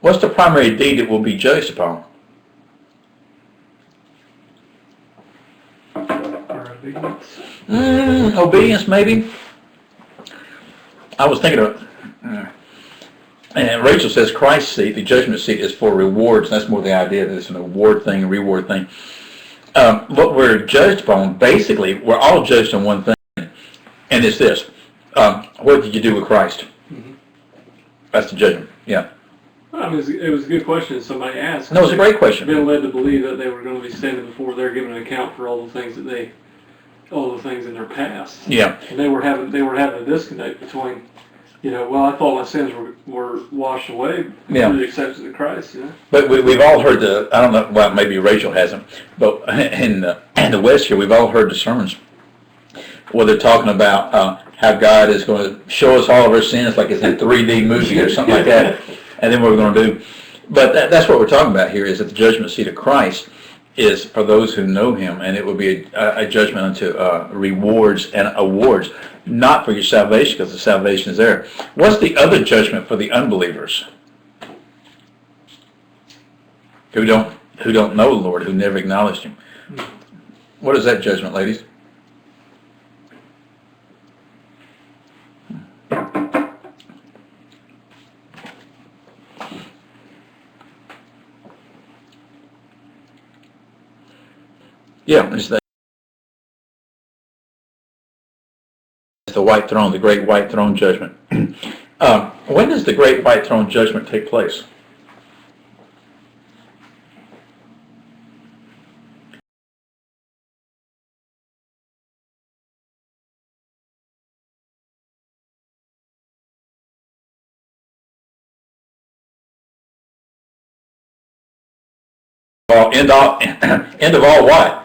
What's the primary deed that will be judged upon? Our obedience. Obedience, maybe. I was thinking of, and Rachel says Christ's seat, the judgment seat, is for rewards. That's more the idea that it's an award thing, a reward thing. What we're judged upon, basically, we're all judged on one thing, and it's this. What did you do with Christ? Mm-hmm. That's the judgment, yeah. I mean, it was a good question somebody asked. No, it's a great question. Been led to believe that they were going to be standing before they're giving an account for all the things that all the things in their past. Yeah. And they were having a disconnect between, well, I thought my sins were washed away through the acceptance of Christ. But we've all heard I don't know, well, maybe Rachel hasn't, but in the West here, we've all heard the sermons where they're talking about how God is going to show us all of our sins like it's a 3D movie or something like that, and then what we're going to do. But that's what we're talking about here, is that the judgment seat of Christ is for those who know Him, and it will be a judgment unto rewards and awards, not for your salvation, because the salvation is there. What's the other judgment for the unbelievers who don't know the Lord, who never acknowledged Him? What is that judgment, ladies? Yeah, it's the white throne, the great white throne judgment. When does the great white throne judgment take place? End of all what?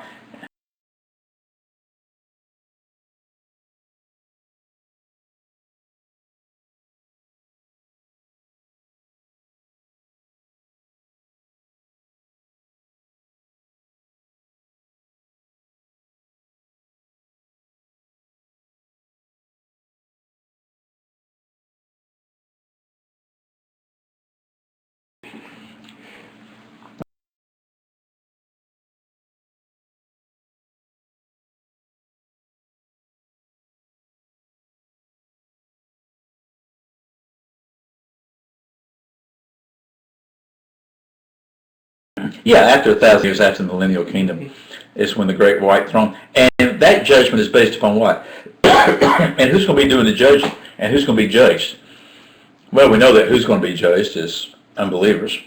Yeah, after 1,000 years after the millennial kingdom is when the great white throne, and that judgment is based upon what? And who's going to be doing the judging, and who's going to be judged? Well, we know that who's going to be judged is unbelievers.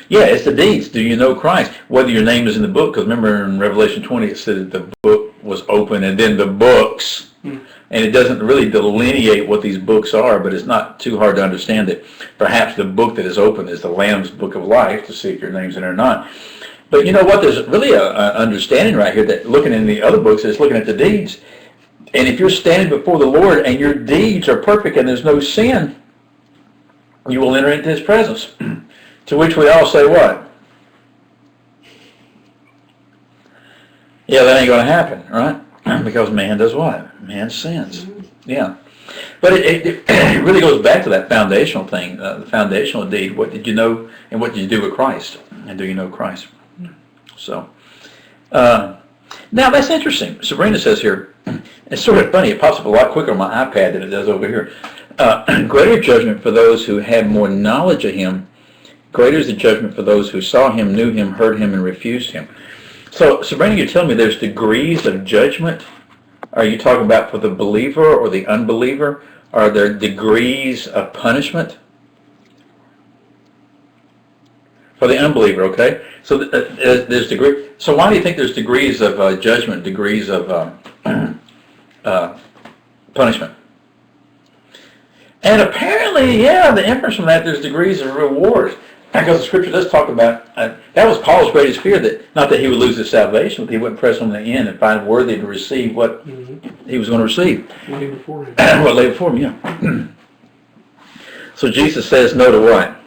Yeah, it's the deeds. Do you know Christ? Whether your name is in the book, because remember in Revelation 20 it said that the book was open, and then the books, and it doesn't really delineate what these books are, but it's not too hard to understand that perhaps the book that is open is the Lamb's book of life, to see if your name's in it or not. But you know what? There's really an understanding right here that looking in the other books is looking at the deeds. And if you're standing before the Lord and your deeds are perfect and there's no sin, you will enter into His presence. To which we all say what? Yeah, that ain't going to happen, right? Because man does what? Man sins. Yeah. But it really goes back to that foundational thing, the foundational deed. What did you know and what did you do with Christ? And do you know Christ? So, now that's interesting. Sabrina says here, it's sort of funny, it pops up a lot quicker on my iPad than it does over here. Greater judgment for those who had more knowledge of Him. Greater is the judgment for those who saw Him, knew Him, heard Him, and refused Him. So, Sabrina, you're telling me there's degrees of judgment? Are you talking about for the believer or the unbeliever? Are there degrees of punishment? For the unbeliever, okay? So there's degree. So why do you think there's degrees of judgment, degrees of punishment? And apparently, yeah, the inference from that, there's degrees of rewards. Because the Scripture does talk about, that was Paul's greatest fear, that not that he would lose his salvation, but he wouldn't press on the end and find worthy to receive what he was going to receive. What lay before him. What lay before him, yeah. So Jesus says no to what?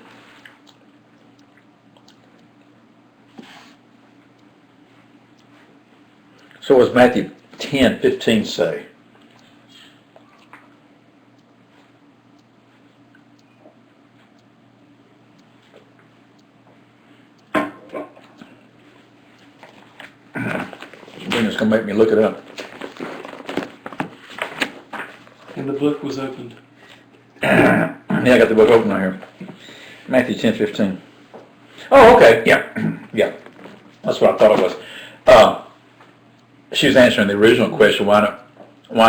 So what does Matthew 10:15 say? going to make me look it up. And the book was opened. Yeah, I got the book open right here. Matthew 10:15. Oh, okay. Yeah. Yeah. That's what I thought it was. She was answering the original question, why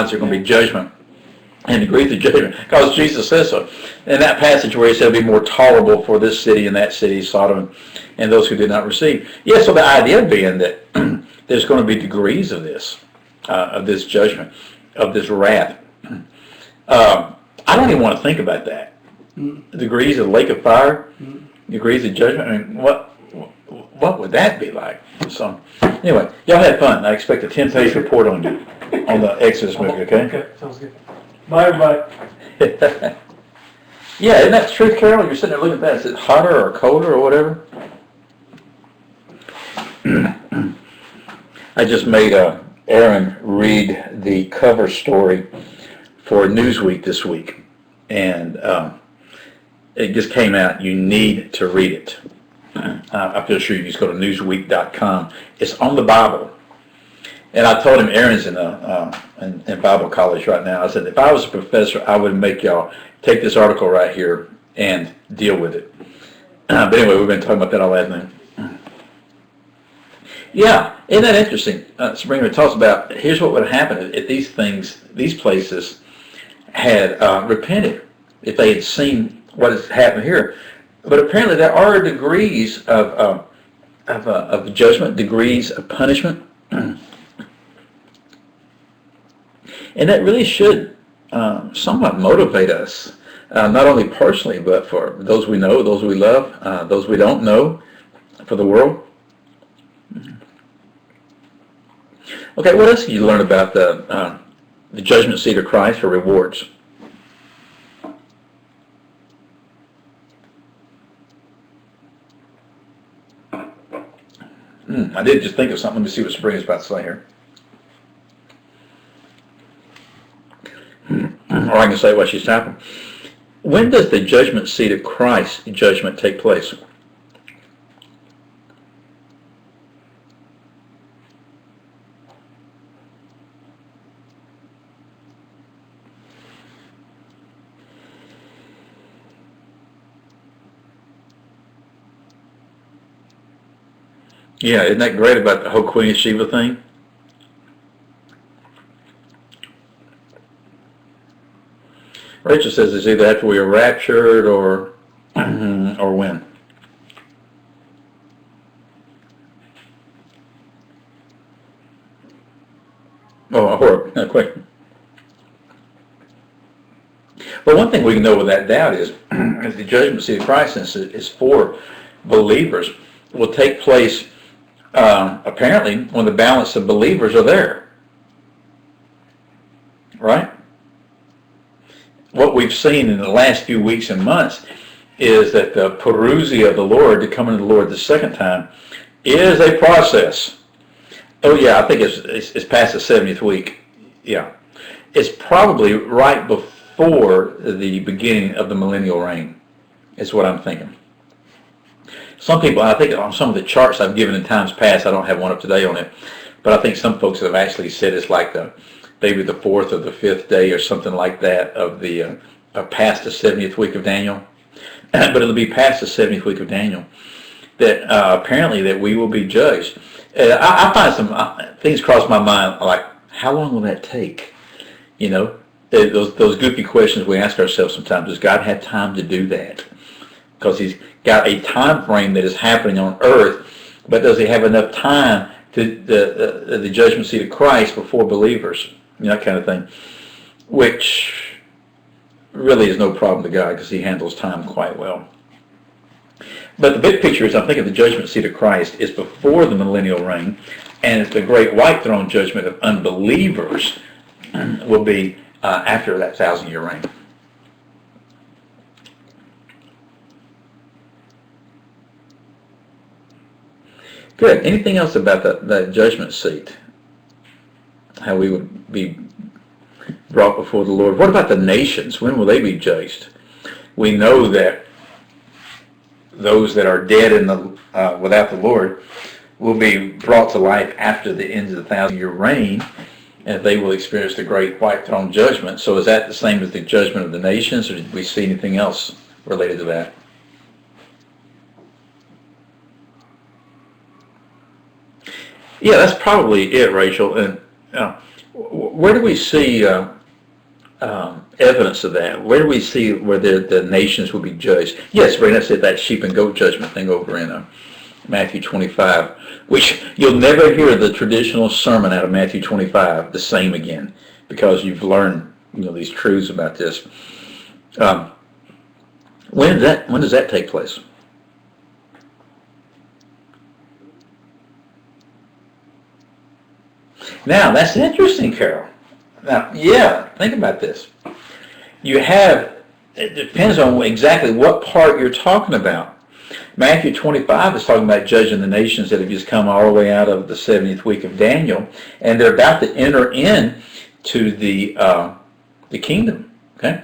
is there going to be judgment and degrees of judgment? Because Jesus says so. In that passage where he said it would be more tolerable for this city and that city, Sodom, and those who did not receive. Yeah, so the idea being that there's going to be degrees of this judgment, of this wrath. I don't even want to think about that. Degrees of the lake of fire, degrees of judgment. I mean, what would that be like? So, anyway, y'all had fun. I expect a 10-page report on the Exodus movie. Okay. Okay, sounds good. Bye, everybody. Yeah, isn't that the truth, Carol? You're sitting there looking at that. Is it hotter or colder or whatever? I just made Aaron read the cover story for Newsweek this week, and it just came out. You need to read it. I feel sure you just go to newsweek.com. It's on the Bible. And I told him, Aaron's in Bible college right now. I said, if I was a professor, I would make y'all take this article right here and deal with it. But anyway, we've been talking about that all afternoon. Yeah, isn't that interesting? Springer talks about, here's what would happen if these places had repented, if they had seen what has happened here. But apparently there are degrees of judgment, degrees of punishment. And that really should somewhat motivate us, not only personally, but for those we know, those we love, those we don't know, for the world. Okay, what else did you learn about the judgment seat of Christ for rewards? I did just think of something. Let me see what Spring is about to say here. Or I can say what she's typing. When does the judgment seat of Christ's judgment take place? Yeah, isn't that great about the whole Queen of Sheba thing? Rachel says it's either after we are raptured or when. Or a question. But one thing we can know without doubt is the judgment seat of Christ is for believers will take place apparently when the balance of believers are there. Right? What we've seen in the last few weeks and months is that the parousia of the Lord, to come into the Lord the second time, is a process. Oh yeah, I think it's past the 70th week. Yeah. It's probably right before the beginning of the millennial reign, is what I'm thinking. Some people, I think on some of the charts I've given in times past, I don't have one up today on it, but I think some folks have actually said it's like maybe the 4th or the 5th day or something like that of the past the 70th week of Daniel. But it'll be past the 70th week of Daniel that apparently that we will be judged. I find some things cross my mind, like, how long will that take? You know, those goofy questions we ask ourselves sometimes. Does God have time to do that? Because he's got a time frame that is happening on earth, but does he have enough time to the judgment seat of Christ before believers? You know, that kind of thing, which really is no problem to God because he handles time quite well. But the big picture is, I think, of the judgment seat of Christ is before the millennial reign, and the great white throne judgment of unbelievers will be after that 1,000-year reign. Good. Anything else about that judgment seat? How we would be brought before the Lord. What about the nations? When will they be judged? We know that those that are dead without the Lord will be brought to life after the end of the 1,000-year reign, and they will experience the great white throne judgment. So is that the same as the judgment of the nations, or did we see anything else related to that? Yeah, that's probably it, Rachel. And where do we see evidence of that? Where do we see where the nations will be judged? Yes, Brandon said that sheep and goat judgment thing over in Matthew 25, which you'll never hear the traditional sermon out of Matthew 25 the same again, because you've learned these truths about this. When does that take place? Now, that's interesting, Carol. Now, yeah, think about this. It depends on exactly what part you're talking about. Matthew 25 is talking about judging the nations that have just come all the way out of the 70th week of Daniel, and they're about to enter in to the kingdom. Okay,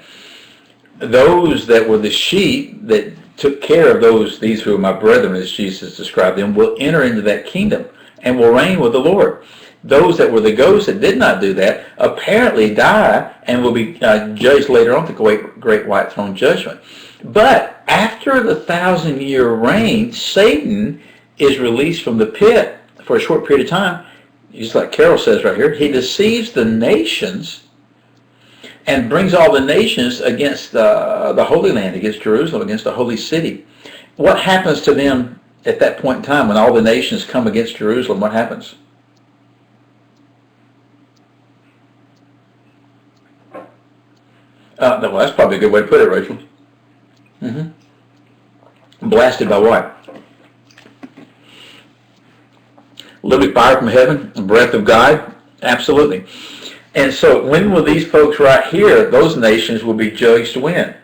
those that were the sheep that took care of these who are my brethren, as Jesus described them, will enter into that kingdom and will reign with the Lord. Those that were the goats that did not do that apparently die and will be judged later on at the great white throne judgment. But after the 1,000-year reign, Satan is released from the pit for a short period of time. Just like Carol says right here, he deceives the nations and brings all the nations against the Holy Land, against Jerusalem, against the holy city. What happens to them at that point in time when all the nations come against Jerusalem? What happens? Well, that's probably a good way to put it, Rachel. Blasted by what? Literally fire from heaven, the breath of God? Absolutely. And so when will these folks right here, those nations, will be judged when?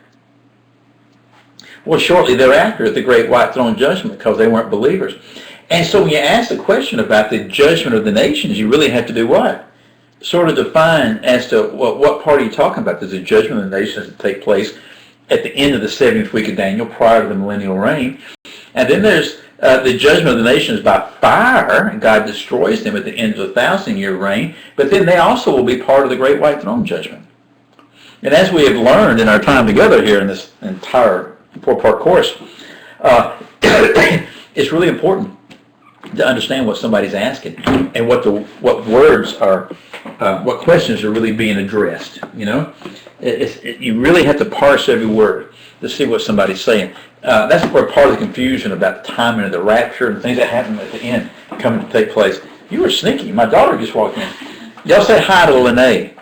Well, shortly thereafter at the great white throne judgment, because they weren't believers. And so when you ask the question about the judgment of the nations, you really have to do what? Sort of define as to what part are you talking about? There's a judgment of the nations that take place at the end of the 70th week of Daniel, prior to the millennial reign. And then there's the judgment of the nations by fire, and God destroys them at the end of the 1,000-year reign. But then they also will be part of the great white throne judgment. And as we have learned in our time together here in this entire 4-part course, it's really important to understand what somebody's asking and what words are, what questions are really being addressed. You really have to parse every word to see what somebody's saying. That's where part of the confusion about the timing of the rapture and things that happen at the end coming to take place. You were sneaky. My daughter just walked in. Y'all say hi to Lene.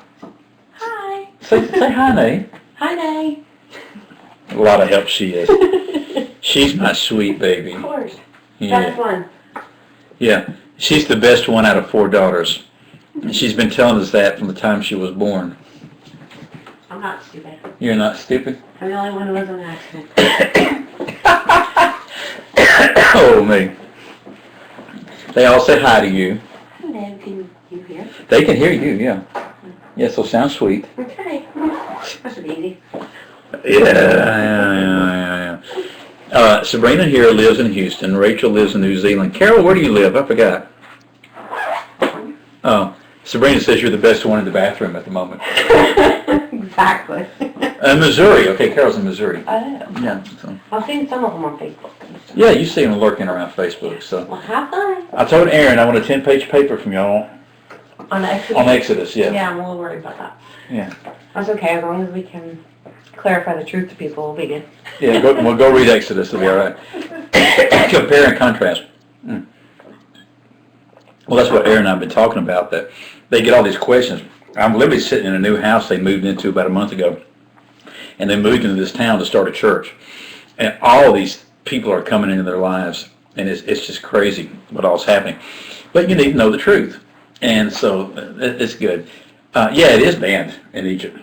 Hi. Say hi, Nay. Hi, Nay. A lot of help she is. She's my sweet baby. Of course. Yeah. That's fun. Yeah. She's the best one out of 4 daughters. And she's been telling us that from the time she was born. I'm not stupid. You're not stupid? I'm the only one who was an accident. Oh, me. They all say hi to you. Hello, can you hear? They can hear you, yeah. Yeah, so sound sweet. Okay. That should be easy. Yeah. Sabrina here lives in Houston. Rachel lives in New Zealand. Carol, where do you live? I forgot. Oh, Sabrina says you're the best one in the bathroom at the moment. Exactly. Missouri. Okay, Carol's in Missouri. I know. Yeah. So. I've seen some of them on Facebook. Yeah, you see them lurking around Facebook. So. Well, have fun. I told Aaron I want a 10-page paper from y'all On Exodus? on Exodus, yeah. Yeah, I'm a little worried about that. Yeah. That's okay, as long as we can clarify the truth to people, we'll be good. Yeah, we'll go read Exodus. It'll be all right. Compare and contrast. Well, that's what Aaron and I have been talking about, that they get all these questions. I'm literally sitting in a new house they moved into about a month ago, and they moved into this town to start a church. And all these people are coming into their lives, and it's just crazy what all's happening. But you need to know the truth, and so it's good. Yeah, it is banned in Egypt.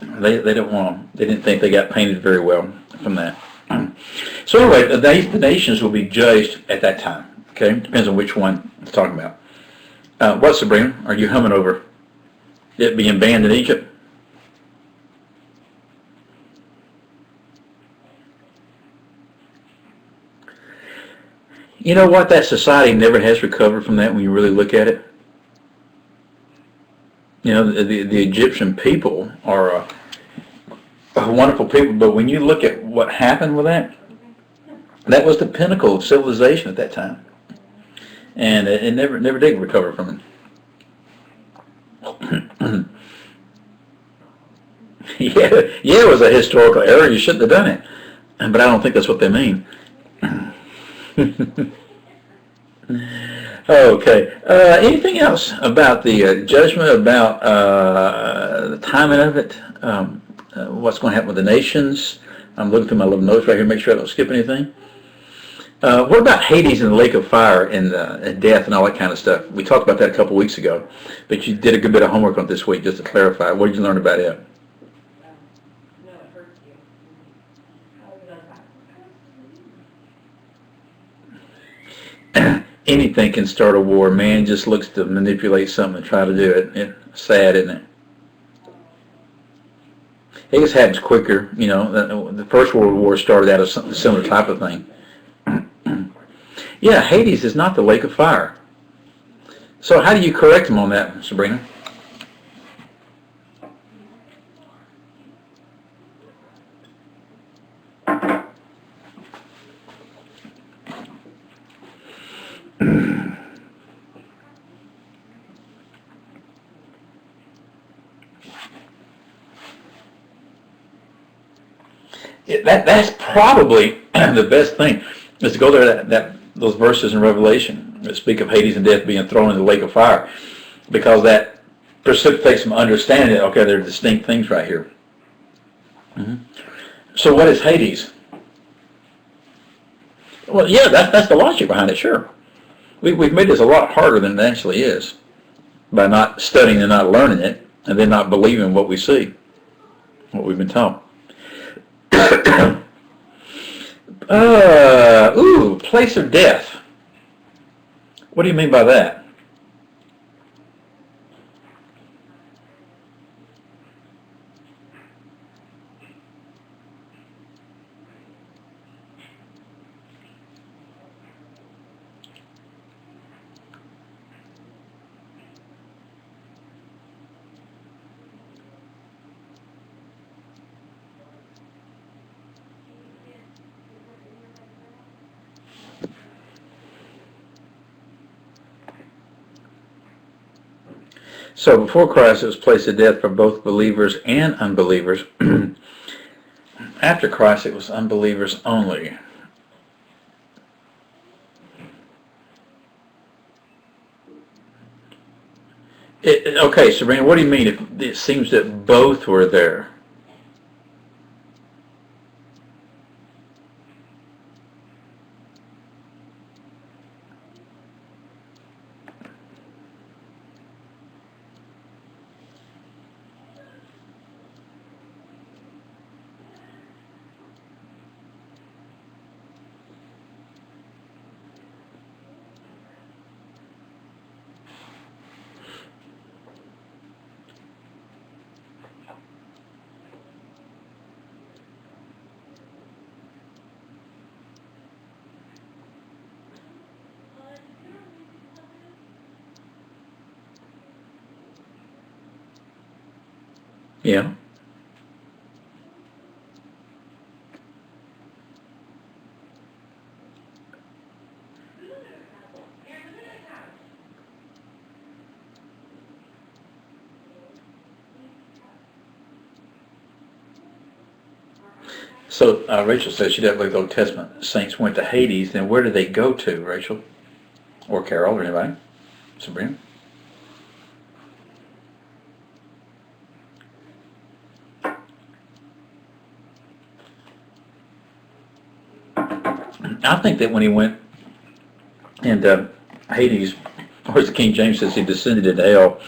They don't want to. They didn't think they got painted very well from that. So anyway, the nations will be judged at that time. Okay, depends on which one it's talking about. What, Sabrina? Are you humming over it being banned in Egypt? You know what? That society never has recovered from that when you really look at it. You know, the Egyptian people are wonderful people, but when you look at what happened with that, that was the pinnacle of civilization at that time. And it never did recover from it. Yeah, it was a historical error. You shouldn't have done it. But I don't think that's what they mean. Okay. Anything else about the judgment, about the timing of it, what's going to happen with the nations? I'm looking through my little notes right here, make sure I don't skip anything. What about Hades and the lake of fire and death and all that kind of stuff? We talked about that a couple weeks ago, but you did a good bit of homework on it this week just to clarify. What did you learn about it? Anything can start a war. Man just looks to manipulate something and try to do it. It's sad, isn't it? It just happens quicker. You know, the First World War started out as a similar type of thing. Yeah, Hades is not the lake of fire. So how do you correct him on that, Sabrina? That's probably the best thing, is to go there, those verses in Revelation that speak of Hades and death being thrown in the lake of fire, because that precipitates some understanding that, okay, there are distinct things right here. Mm-hmm. So what is Hades? Well, yeah, that's the logic behind it, sure. We've made this a lot harder than it actually is by not studying and not learning it, and then not believing what we see, what we've been taught. Place of death. What do you mean by that? So before Christ, it was place of death for both believers and unbelievers. After Christ, it was unbelievers only. Okay, Sabrina, what do you mean? It seems that both were there. Yeah. So Rachel says she doesn't believe the Old Testament saints went to Hades. Then where did they go to, Rachel? Or Carol or anybody? Sabrina? I think that when he went and Hades, or as the King James says, he descended into hell,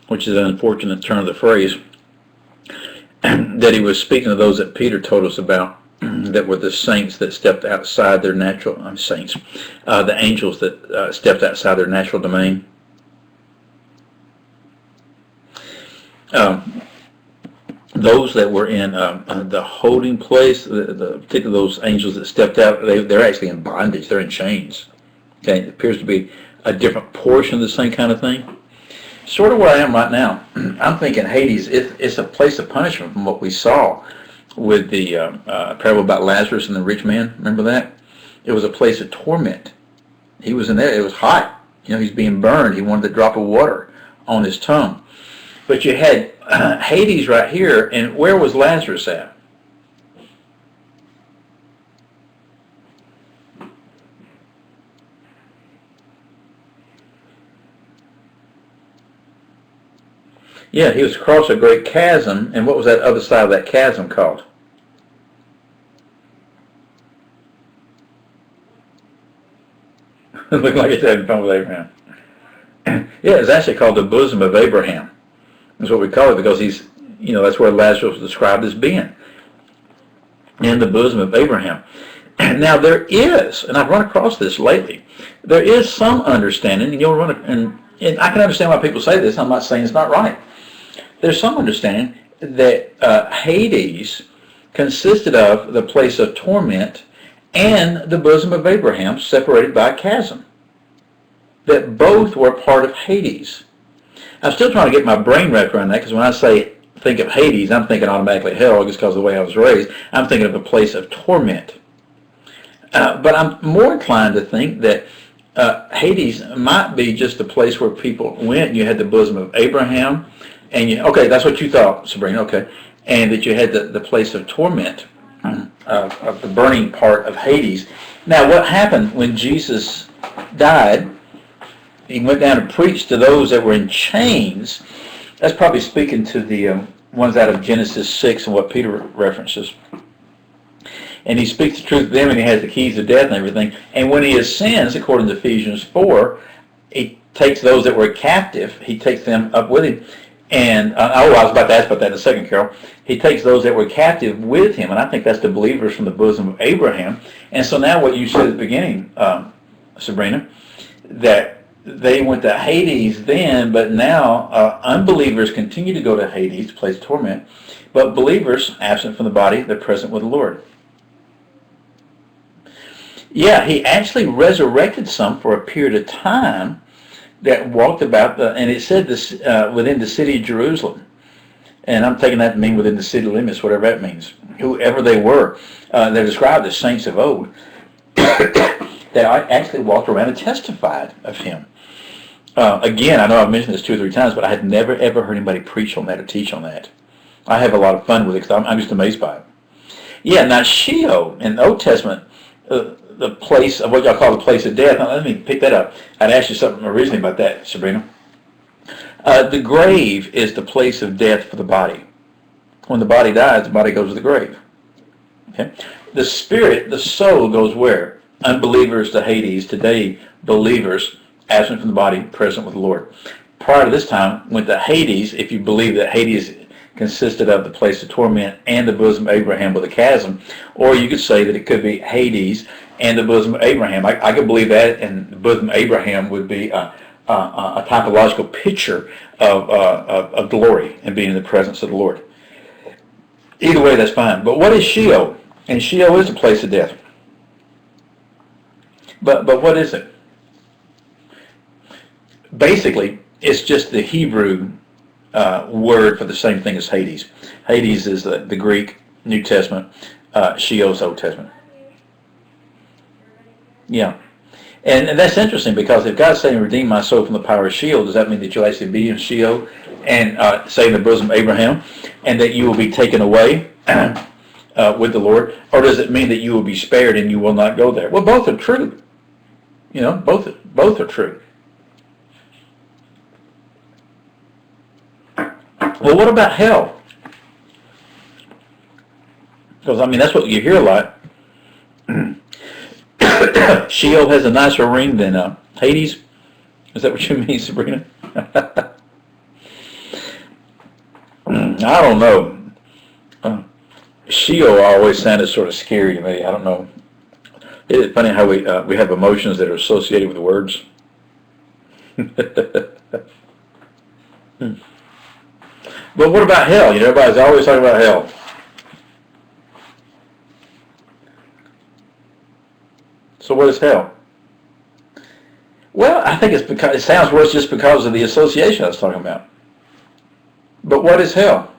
which is an unfortunate turn of the phrase, that he was speaking of those that Peter told us about, that were the saints that stepped outside their natural, the angels that stepped outside their natural domain. Those that were in the holding place, particularly those angels that stepped out, they're actually in bondage. They're in chains. Okay, it appears to be a different portion of the same kind of thing. Sort of where I am right now. I'm thinking Hades, it's a place of punishment from what we saw with the parable about Lazarus and the rich man. Remember that? It was a place of torment. He was in there. It was hot. He's being burned. He wanted a drop of water on his tongue. But you had Hades right here, and where was Lazarus at? Yeah, he was across a great chasm, and what was that other side of that chasm called? Looked like it's having fun with Abraham. Yeah, it's actually called the bosom of Abraham. That's what we call it because that's where Lazarus was described as being, in the bosom of Abraham. Now there is, and I've run across this lately, there is some understanding, and I can understand why people say this. I'm not saying it's not right. There's some understanding that Hades consisted of the place of torment and the bosom of Abraham, separated by a chasm. That both were part of Hades. I'm still trying to get my brain wrapped around that, because when I think of Hades, I'm thinking automatically hell, just because of the way I was raised. I'm thinking of a place of torment. But I'm more inclined to think that Hades might be just a place where people went. You had the bosom of Abraham, and okay, that's what you thought, Sabrina. Okay, and that you had the place of torment, of the burning part of Hades. Now, what happened when Jesus died? He went down and preached to those that were in chains. That's probably speaking to the ones out of Genesis 6 and what Peter references. And he speaks the truth to them, and he has the keys of death and everything. And when he ascends, according to Ephesians 4, he takes those that were captive, he takes them up with him. And, I was about to ask about that in a second, Carol. He takes those that were captive with him, and I think that's the believers from the bosom of Abraham. And so now what you said at the beginning, Sabrina, that they went to Hades then, but now unbelievers continue to go to Hades, the place of torment, but believers, absent from the body, they're present with the Lord. Yeah, he actually resurrected some for a period of time that walked about, and it said this within the city of Jerusalem. And I'm taking that to mean within the city limits, whatever that means. Whoever they were, they're described as saints of old. They actually walked around and testified of him. Again, I know I've mentioned this 2 or 3 times, but I had never, ever heard anybody preach on that or teach on that. I have a lot of fun with it because I'm just amazed by it. Yeah, now Sheol in the Old Testament, the place of what y'all call the place of death. Now, let me pick that up. I'd asked you something originally about that, Sabrina. The grave is the place of death for the body. When the body dies, the body goes to the grave. Okay. The spirit, the soul, goes where? Unbelievers to Hades. Today, believers, absent from the body, present with the Lord. Prior to this time, went to Hades, if you believe that Hades consisted of the place of torment and the bosom of Abraham with a chasm, or you could say that it could be Hades and the bosom of Abraham. I could believe that, and the bosom of Abraham would be a typological picture of glory and being in the presence of the Lord. Either way, that's fine. But what is Sheol? And Sheol is a place of death. But what is it? Basically, it's just the Hebrew word for the same thing as Hades. Hades is the Greek New Testament. Sheol is Old Testament. Yeah. And that's interesting, because if God's saying, redeem my soul from the power of Sheol, does that mean that you'll actually be in Sheol and say in the bosom of Abraham, and that you will be taken away with the Lord? Or does it mean that you will be spared and you will not go there? Well, both are true. Both are true. Well, what about hell? Because, that's what you hear a lot. Sheol has a nicer ring than Hades. Is that what you mean, Sabrina? I don't know. Sheol always sounded sort of scary to me. I don't know. It's funny how we have emotions that are associated with words. But what about hell? Everybody's always talking about hell. So what is hell? Well, I think it's because it sounds worse just because of the association I was talking about. But what is hell?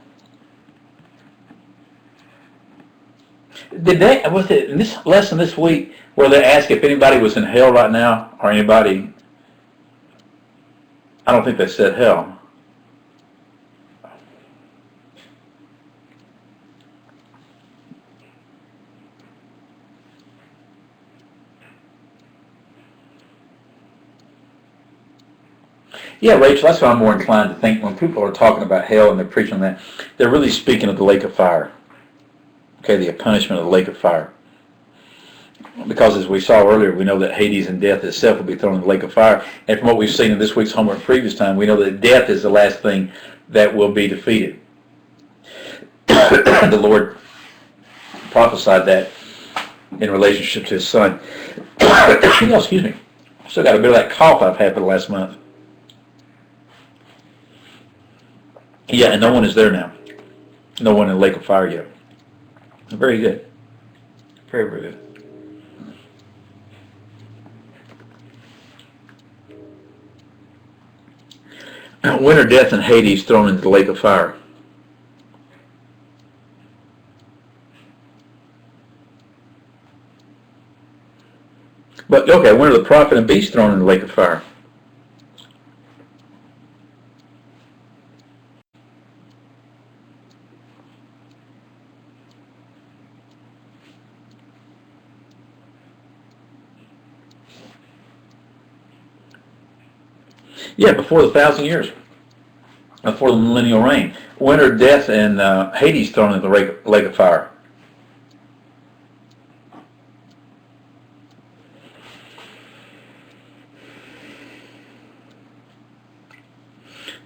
Was it in this lesson this week where they asked if anybody was in hell right now or anybody? I don't think they said hell. Yeah, Rachel, that's why I'm more inclined to think when people are talking about hell and they're preaching on that, they're really speaking of the lake of fire. Okay, the punishment of the lake of fire. Because as we saw earlier, we know that Hades and death itself will be thrown in the lake of fire. And from what we've seen in this week's homework previous time, we know that death is the last thing that will be defeated. The Lord prophesied that in relationship to his son. Excuse me. Still got a bit of that cough I've had for the last month. Yeah, and no one is there now. No one in the lake of fire yet. Very good. Very, very good. When are death and Hades thrown into the lake of fire? But, okay, when are the prophet and beast thrown in the lake of fire? Yeah, before the 1,000 years. Before the millennial reign. When are death and Hades thrown into the lake of fire?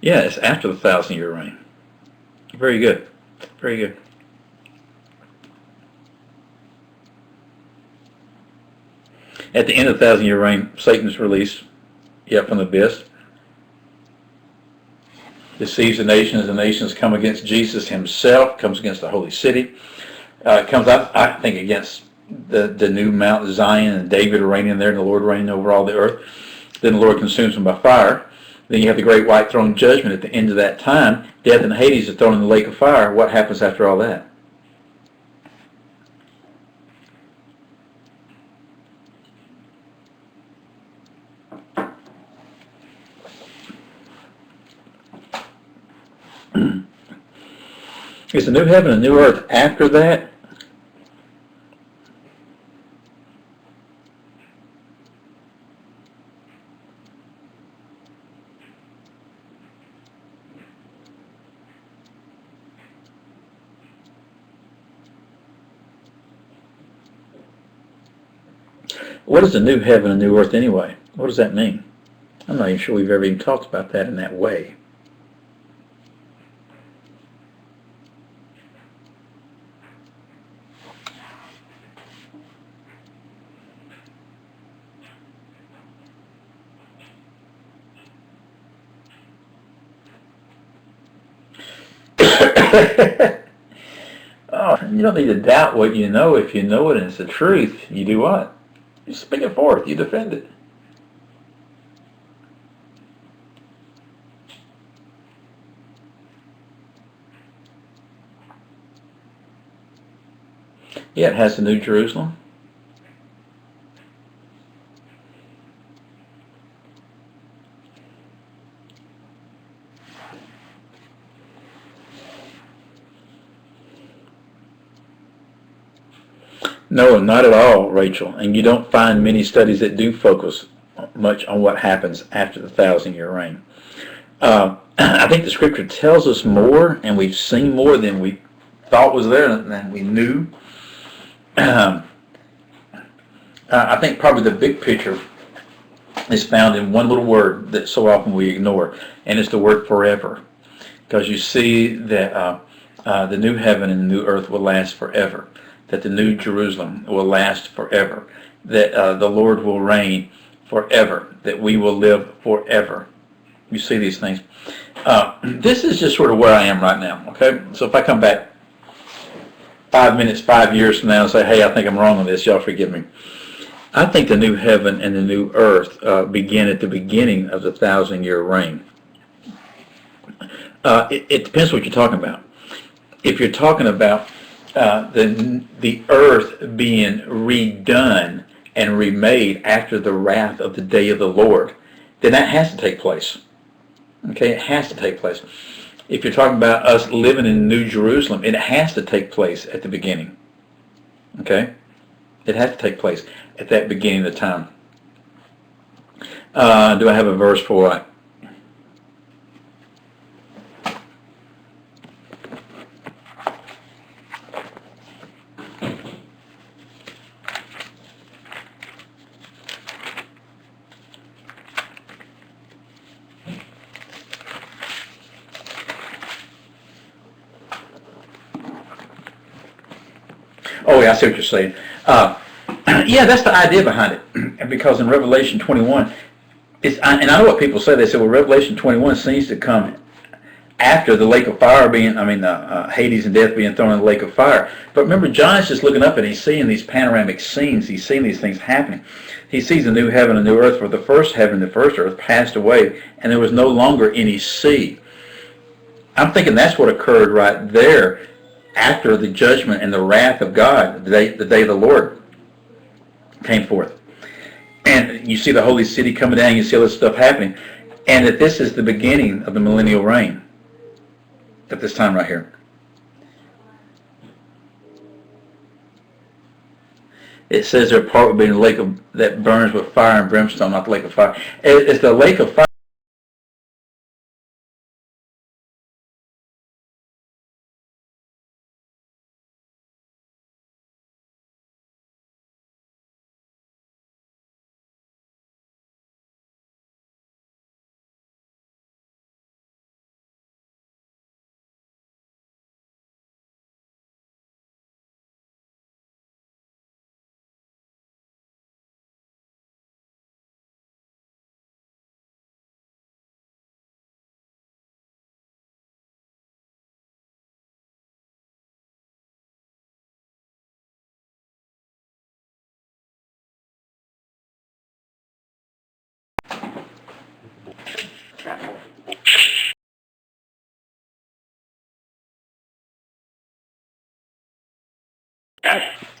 Yeah, it's after the 1,000-year reign. Very good. Very good. At the end of the 1,000-year reign, Satan is released from the abyss. Deceives the nations come against Jesus himself, comes against the holy city, comes up, I think, against the new Mount Zion and David reigning there and the Lord reigning over all the earth. Then the Lord consumes them by fire. Then you have the great white throne judgment at the end of that time. Death and Hades are thrown in the lake of fire. What happens after all that? Is the new heaven and new earth after that? What is the new heaven and new earth anyway? What does that mean? I'm not even sure we've ever even talked about that in that way. Oh, you don't need to doubt what you know. If you know it and it's the truth, you do what? You speak it forth. You defend it. Yeah, it has the New Jerusalem. No, not at all, Rachel. And you don't find many studies that do focus much on what happens after the 1,000-year reign. I think the Scripture tells us more, and we've seen more than we thought was there than we knew. I think probably the big picture is found in one little word that so often we ignore, and it's the word forever. Because you see that the new heaven and the new earth will last forever, that the new Jerusalem will last forever, that the Lord will reign forever, that we will live forever. You see these things. This is just sort of where I am right now, okay? So if I come back 5 minutes, 5 years from now and say, hey, I think I'm wrong on this, y'all forgive me. I think the new heaven and the new earth begin at the beginning of the 1,000-year reign. It depends what you're talking about. If you're talking about the earth being redone and remade after the wrath of the day of the Lord, then that has to take place. Okay, it has to take place. If you're talking about us living in New Jerusalem, it has to take place at the beginning. Okay? It has to take place at that beginning of time. Do I have a verse for it? Oh, yeah, I see what you're saying. Yeah, that's the idea behind it. Because in Revelation 21, and I know what people say. They say, well, Revelation 21 seems to come after the lake of fire Hades and death being thrown in the lake of fire. But remember, John's just looking up and he's seeing these panoramic scenes. He's seeing these things happening. He sees a new heaven and a new earth, for the first heaven and the first earth passed away, and there was no longer any sea. I'm thinking that's what occurred right there after the judgment and the wrath of God, the day of the Lord came forth. And you see the holy city coming down, you see all this stuff happening, and that this is the beginning of the millennial reign at this time right here. It says their part will be in the lake that burns with fire and brimstone, not the lake of fire. It's the lake of fire.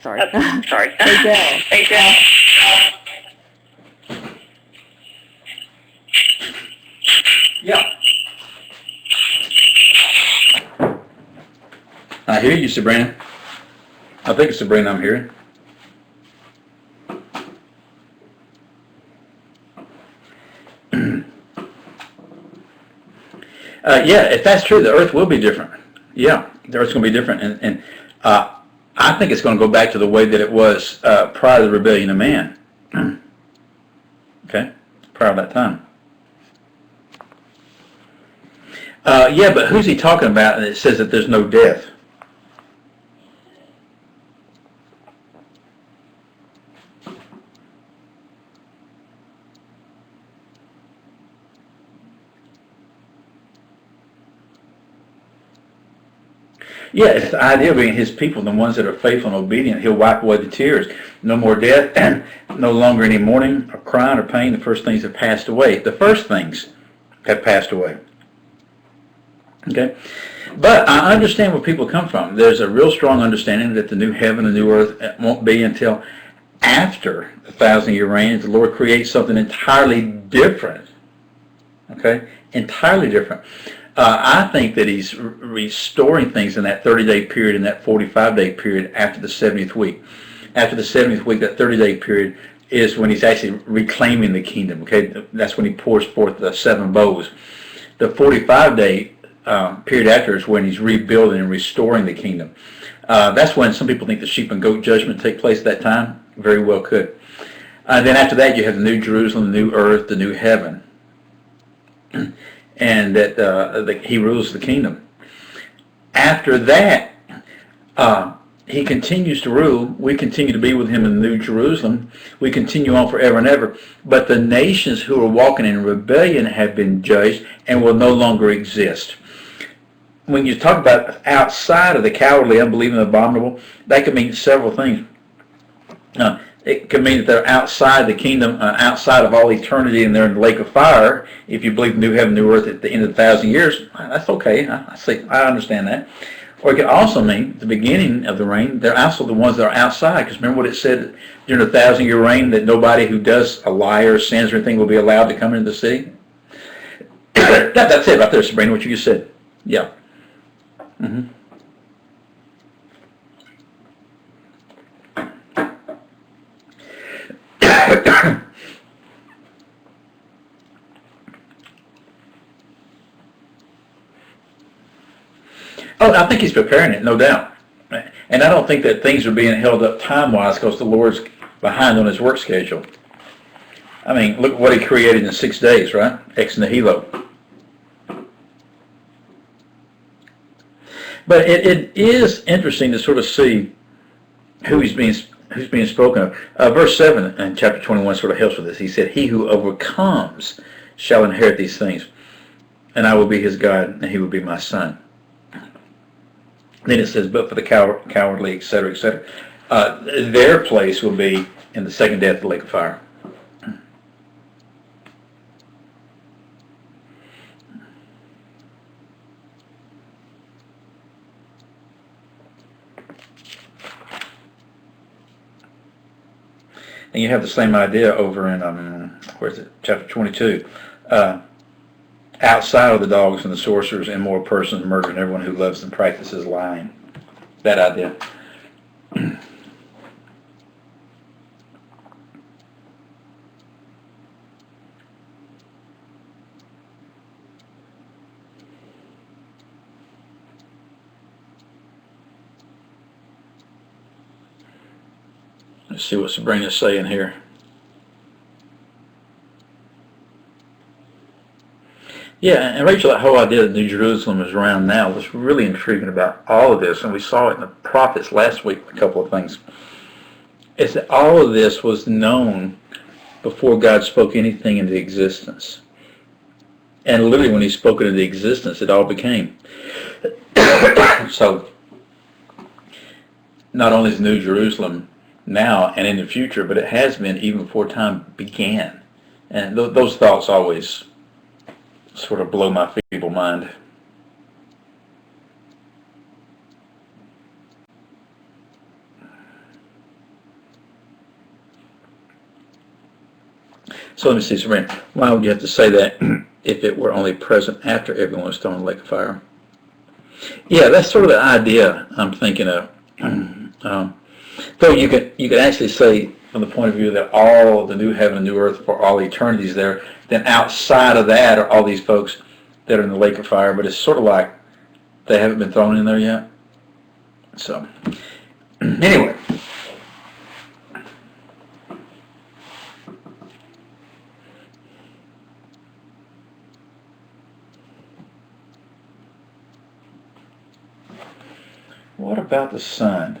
Sorry. Sorry. Hey, Dale. Hey, Dale. Yeah. I hear you, Sabrina. I think it's Sabrina I'm hearing. Yeah, if that's true, the earth will be different. Yeah, the earth's going to be different. And I think it's going to go back to the way that it was prior to the rebellion of man. Okay? Prior to that time. Yeah, but who's he talking about? And it says that there's no death. Yeah, it's the idea of being his people, the ones that are faithful and obedient. He'll wipe away the tears. No more death, no longer any mourning or crying or pain. The first things have passed away. The first things have passed away. Okay? But I understand where people come from. There's a real strong understanding that the new heaven and new earth won't be until after the 1,000-year reign. The Lord creates something entirely different. Okay? Entirely different. I think that he's restoring things in that 30-day period and that 45-day period after the 70th week. After the 70th week, that 30-day period is when he's actually reclaiming the kingdom. Okay, that's when he pours forth the 7 bowls. The 45-day period after is when he's rebuilding and restoring the kingdom. That's when some people think the sheep and goat judgment take place at that time. Very well could. Then after that, you have the new Jerusalem, the new earth, the new heaven. And that he rules the kingdom. After that, he continues to rule. We continue to be with him in the New Jerusalem. We continue on forever and ever. But the nations who are walking in rebellion have been judged and will no longer exist. When you talk about outside of the cowardly, unbelieving, abominable, that could mean several things. It could mean that they're outside the kingdom, outside of all eternity, and they're in the lake of fire. If you believe new heaven, new earth at the end of 1,000 years, that's okay. I understand that. Or it could also mean at the beginning of the reign, they're also the ones that are outside. Because remember what it said during the 1,000-year reign, that nobody who does a lie or sins or anything will be allowed to come into the city. That's it right there, Sabrina, what you just said. Yeah. Mm-hmm. Oh, I think he's preparing it, no doubt. And I don't think that things are being held up time-wise because the Lord's behind on his work schedule. I mean, look what he created in 6 days, right? Ex nihilo. But it is interesting to sort of see who's being spoken of. Verse 7 in chapter 21 sort of helps with this. He said, "He who overcomes shall inherit these things, and I will be his God, and he will be my son." Then it says, "But for the cowardly, etc., etc., their place will be in the second death, the lake of fire." And you have the same idea over in, where's it, chapter 22. Outside of the dogs and the sorcerers, immoral persons, murder, and everyone who loves and practices lying. That idea. Let's see what Sabrina's saying here. Yeah, and Rachel, that whole idea that New Jerusalem is around now was really intriguing about all of this, and we saw it in the prophets last week, a couple of things. Is that all of this was known before God spoke anything into existence. And literally when he spoke it into existence, it all became. So, not only is New Jerusalem now and in the future, but it has been even before time began. And those thoughts always sort of blow my feeble mind. So let me see, Sabrina, why would you have to say that if it were only present after everyone was thrown in the lake of fire? Yeah, that's sort of the idea I'm thinking of. Though you could actually say, from the point of view that all the new heaven and new earth for all eternity is there, then outside of that are all these folks that are in the lake of fire, but it's sort of like they haven't been thrown in there yet. So, anyway. What about the sun?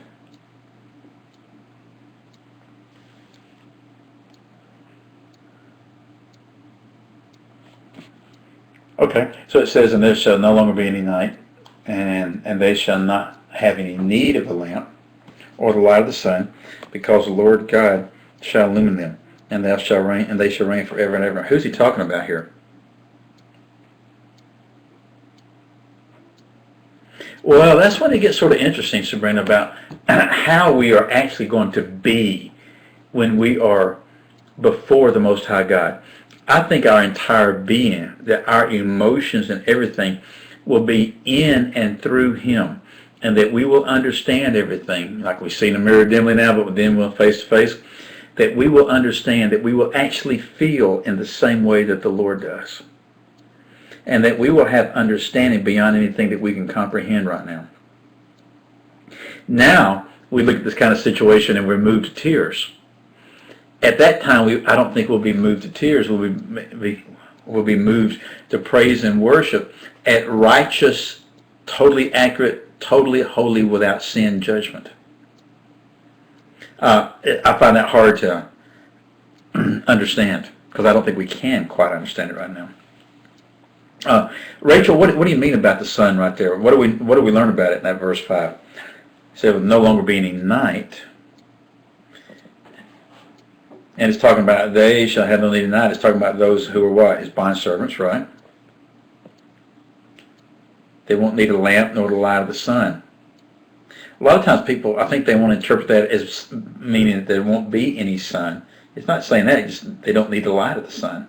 Okay, so it says, "And there shall no longer be any night, and they shall not have any need of the lamp or the light of the sun, because the Lord God shall illumine them, and thou shalt reign, and they shall reign forever and ever." Who's he talking about here? Well, that's when it gets sort of interesting, Sabrina, about how we are actually going to be when we are before the Most High God. I think our entire being, that our emotions and everything will be in and through him, and that we will understand everything, like we see in the mirror dimly now, but then we'll face to face, that we will understand, that we will actually feel in the same way that the Lord does, and that we will have understanding beyond anything that we can comprehend right now. Now, we look at this kind of situation and we're moved to tears. At that time, I don't think we'll be moved to tears. We'll be moved to praise and worship at righteous, totally accurate, totally holy, without sin judgment. I find that hard to understand because I don't think we can quite understand it right now. Rachel, what do you mean about the sun right there? What do we learn about it in that verse 5? It said, "It will no longer be any night." And it's talking about they shall have no need of night. It's talking about those who are what? His bondservants, right? They won't need a lamp nor the light of the sun. A lot of times people, I think they want to interpret that as meaning that there won't be any sun. It's not saying that, it's just they don't need the light of the sun.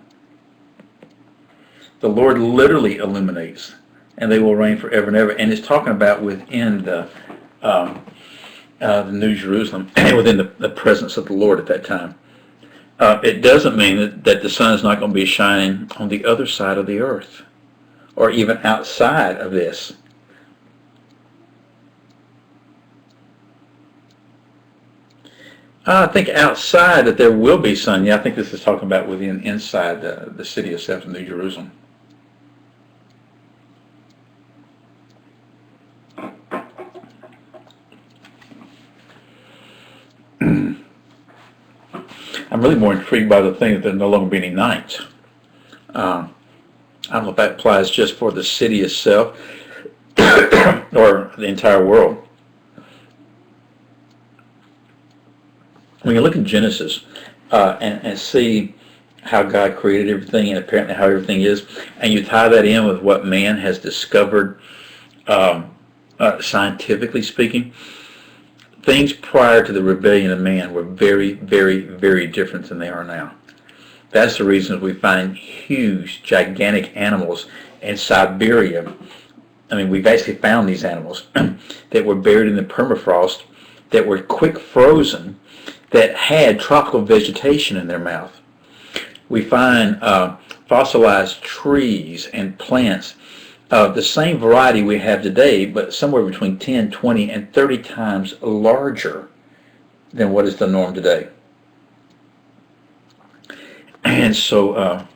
The Lord literally illuminates, and they will reign forever and ever. And it's talking about within the New Jerusalem, within the presence of the Lord at that time. It doesn't mean that the sun is not going to be shining on the other side of the earth, or even outside of this. I think outside that there will be sun. Yeah, I think this is talking about inside the city itself, New Jerusalem. I'm really more intrigued by the thing that there'll no longer be any nights. I don't know if that applies just for the city itself or the entire world. When you look in Genesis and see how God created everything and apparently how everything is, and you tie that in with what man has discovered scientifically speaking, things prior to the rebellion of man were very, very, very different than they are now. That's the reason we find huge, gigantic animals in Siberia. I mean, we've actually found these animals that were buried in the permafrost, that were quick frozen, that had tropical vegetation in their mouth. We find fossilized trees and plants of the same variety we have today, but somewhere between 10, 20, and 30 times larger than what is the norm today. And so,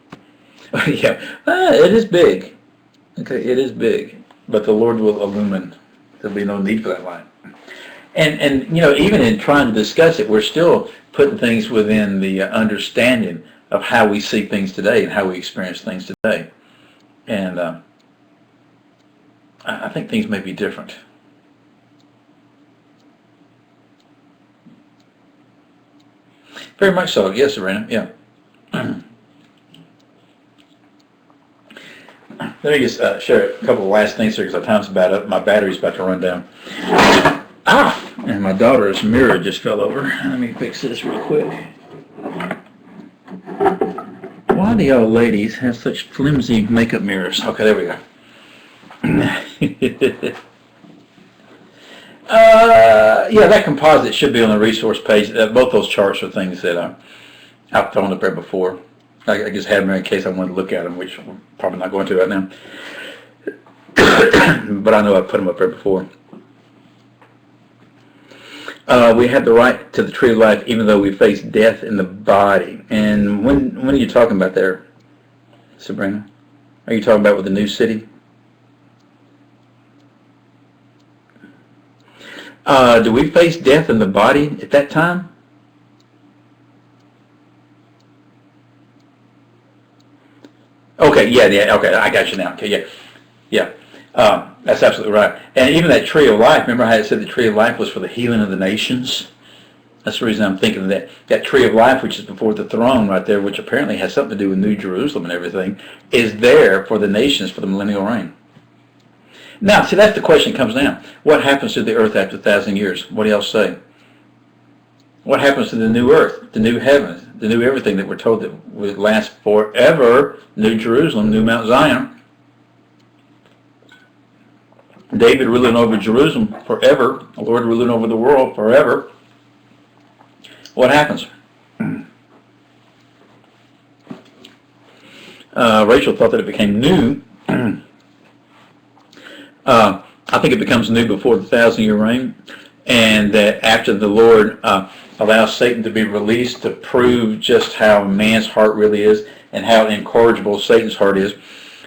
yeah, it is big. Okay, it is big, but the Lord will illumine. There'll be no need for that light. And you know, even in trying to discuss it, we're still putting things within the understanding of how we see things today and how we experience things today. And I think things may be different. Very much so. Yes, Serena. Yeah. Let me just share a couple of last things here because our time's about up. My battery's about to run down. And my daughter's mirror just fell over. Let me fix this real quick. Why do y'all ladies have such flimsy makeup mirrors? Okay, there we go. Yeah, that composite should be on the resource page. Both those charts are things that I've thrown up there before. I just had them in case I wanted to look at them, which I'm probably not going to right now. But I know I've put them up there before. We have the right to the tree of life even though we face death in the body. And when are you talking about there, Sabrina? Are you talking about with the new city? Do we face death in the body at that time? Okay, yeah, okay, I got you now. Okay, yeah. That's absolutely right. And even that tree of life, remember how it said the tree of life was for the healing of the nations? That's the reason I'm thinking of that. That tree of life, which is before the throne right there, which apparently has something to do with New Jerusalem and everything, is there for the nations for the millennial reign. Now, see, that's the question that comes down. What happens to the earth after 1,000 years? What do y'all say? What happens to the new earth, the new heavens, the new everything that we're told that would last forever? New Jerusalem, new Mount Zion. David ruling over Jerusalem forever. The Lord ruling over the world forever. What happens? Rachel thought that it became new. I think it becomes new before the 1,000-year reign, and that after the Lord allows Satan to be released to prove just how man's heart really is and how incorrigible Satan's heart is,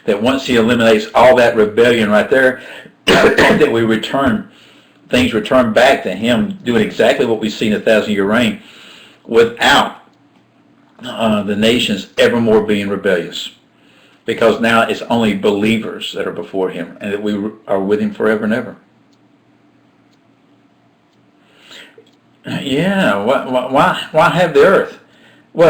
that once he eliminates all that rebellion right there, that we return, things return back to him doing exactly what we see in the 1,000-year reign without the nations ever more being rebellious. Because now it's only believers that are before him and that we are with him forever and ever. Yeah, why have the earth?